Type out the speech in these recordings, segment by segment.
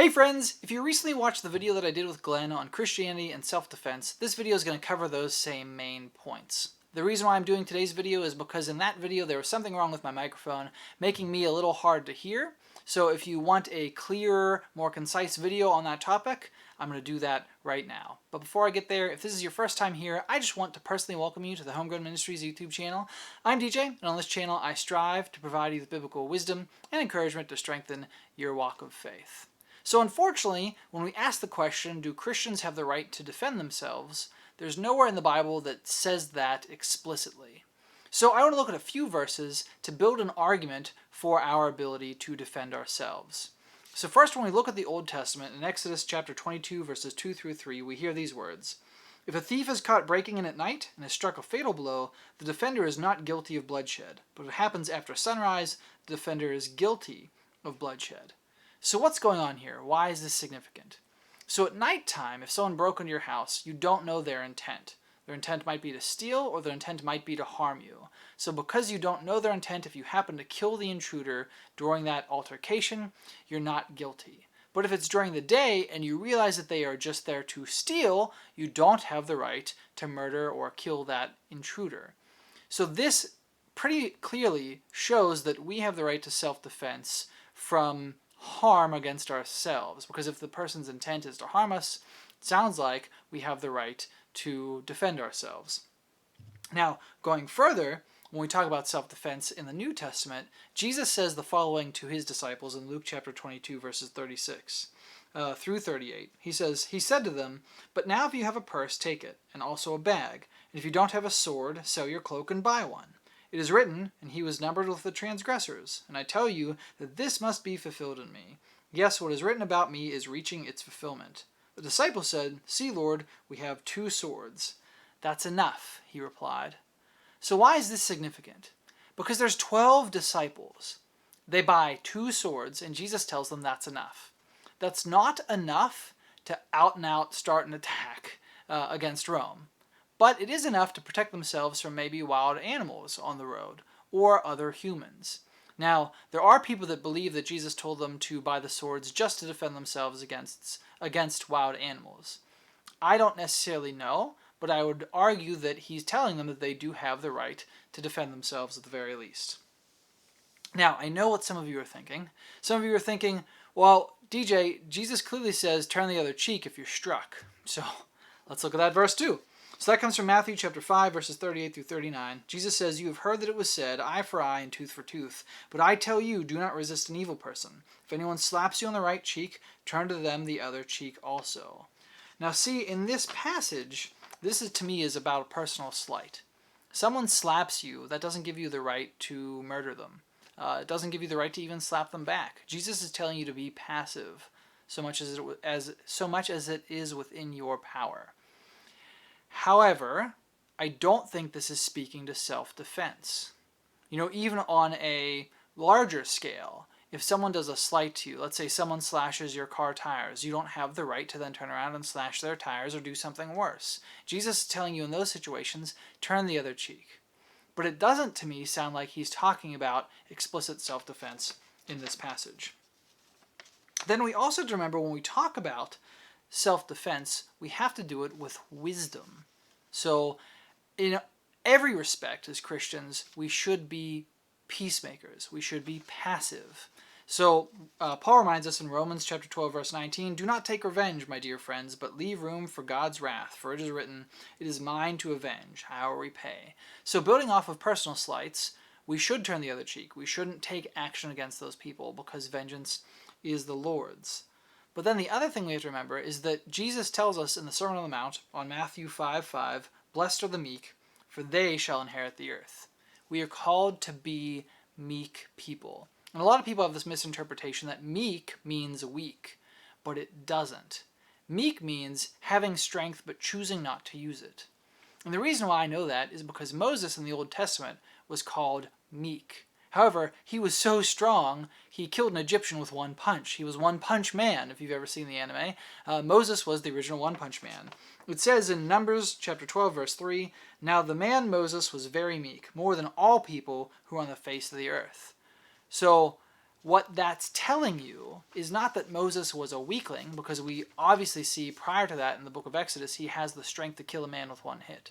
Hey friends! If you recently watched the video that I did with Glenn on Christianity and self-defense, this video is going to cover those same main points. The reason why I'm doing today's video is because in that video there was something wrong with my microphone, making me a little hard to hear. So if you want a clearer, more concise video on that topic, I'm going to do that right now. But before I get there, if this is your first time here, I just want to personally welcome you to the HomeGrown Ministries YouTube channel. I'm DJ, and on this channel I strive to provide you with biblical wisdom and encouragement to strengthen your walk of faith. So unfortunately, when we ask the question, do Christians have the right to defend themselves, there's nowhere in the Bible that says that explicitly. So I want to look at a few verses to build an argument for our ability to defend ourselves. So first, when we look at the Old Testament, in Exodus chapter 22, verses 2 through 3, we hear these words. If a thief is caught breaking in at night and is struck a fatal blow, the defender is not guilty of bloodshed. But if it happens after sunrise, the defender is guilty of bloodshed. So what's going on here? Why is this significant? So at nighttime, if someone broke into your house, you don't know their intent. Their intent might be to steal, or their intent might be to harm you. So because you don't know their intent, if you happen to kill the intruder during that altercation, you're not guilty. But if it's during the day and you realize that they are just there to steal, you don't have the right to murder or kill that intruder. So this pretty clearly shows that we have the right to self-defense from harm against ourselves, because if the person's intent is to harm us, it sounds like we have the right to defend ourselves. Now, going further, when we talk about self-defense in the New Testament, Jesus says the following to his disciples in Luke chapter 22, verses 36 through 38. He says, "He said to them, 'But now if you have a purse, take it, and also a bag. And if you don't have a sword, sell your cloak and buy one. It is written, and he was numbered with the transgressors. And I tell you that this must be fulfilled in me. Yes, what is written about me is reaching its fulfillment.' The disciples said, 'See, Lord, we have 2 swords.' 'That's enough,' he replied." So why is this significant? Because there's 12 disciples. They buy 2 swords, and Jesus tells them that's enough. That's not enough to out and out start an attack against Rome. But it is enough to protect themselves from maybe wild animals on the road or other humans. Now, there are people that believe that Jesus told them to buy the swords just to defend themselves against wild animals. I don't necessarily know, but I would argue that he's telling them that they do have the right to defend themselves at the very least. Now, I know what some of you are thinking. Some of you are thinking, well, DJ, Jesus clearly says turn the other cheek if you're struck. So let's look at that verse too. So that comes from Matthew chapter 5, verses 38 through 39. Jesus says, "You have heard that it was said, eye for eye and tooth for tooth. But I tell you, do not resist an evil person. If anyone slaps you on the right cheek, turn to them the other cheek also." Now see, in this passage, this is to me is about a personal slight. Someone slaps you, that doesn't give you the right to murder them. It doesn't give you the right to even slap them back. Jesus is telling you to be passive, so much as it is within your power. However, I don't think this is speaking to self-defense. Even on a larger scale, if someone does a slight to you, let's say someone slashes your car tires, you don't have the right to then turn around and slash their tires or do something worse. Jesus is telling you in those situations, turn the other cheek. But it doesn't, to me, sound like he's talking about explicit self-defense in this passage. Then we also have to remember when we talk about self-defense, we have to do it with wisdom. So in every respect as Christians, we should be peacemakers. We should be passive. So Paul reminds us in Romans chapter 12, verse 19, "Do not take revenge, my dear friends, but leave room for God's wrath. For it is written, 'It is mine to avenge, I will repay.'" So building off of personal slights, we should turn the other cheek. We shouldn't take action against those people because vengeance is the Lord's. But then the other thing we have to remember is that Jesus tells us in the Sermon on the Mount on Matthew 5:5, "Blessed are the meek, for they shall inherit the earth." We are called to be meek people. And a lot of people have this misinterpretation that meek means weak, but it doesn't. Meek means having strength but choosing not to use it. And the reason why I know that is because Moses in the Old Testament was called meek. However, he was so strong, he killed an Egyptian with one punch. He was One Punch Man, if you've ever seen the anime. Moses was the original One Punch Man. It says in Numbers chapter 12, verse 3, "Now the man Moses was very meek, more than all people who are on the face of the earth." So What that's telling you is not that Moses was a weakling, because we obviously see prior to that in the book of Exodus, he has the strength to kill a man with one hit.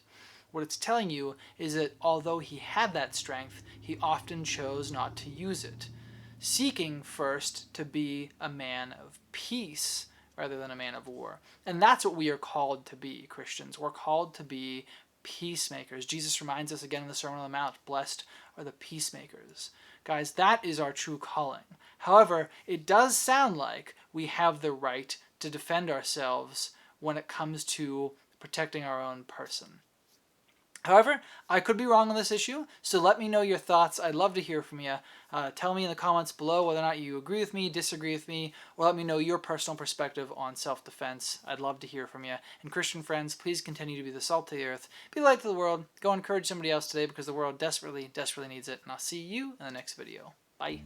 What it's telling you is that although he had that strength, he often chose not to use it, seeking first to be a man of peace rather than a man of war. And that's what we are called to be, Christians. We're called to be peacemakers. Jesus reminds us again in the Sermon on the Mount, blessed are the peacemakers. Guys, that is our true calling. However, it does sound like we have the right to defend ourselves when it comes to protecting our own person. However, I could be wrong on this issue, so let me know your thoughts. I'd love to hear from you. Tell me in the comments below whether or not you agree with me, disagree with me, or let me know your personal perspective on self-defense. I'd love to hear from you. And Christian friends, please continue to be the salt of the earth, be the light to the world, go encourage somebody else today because the world desperately, desperately needs it. And I'll see you in the next video. Bye.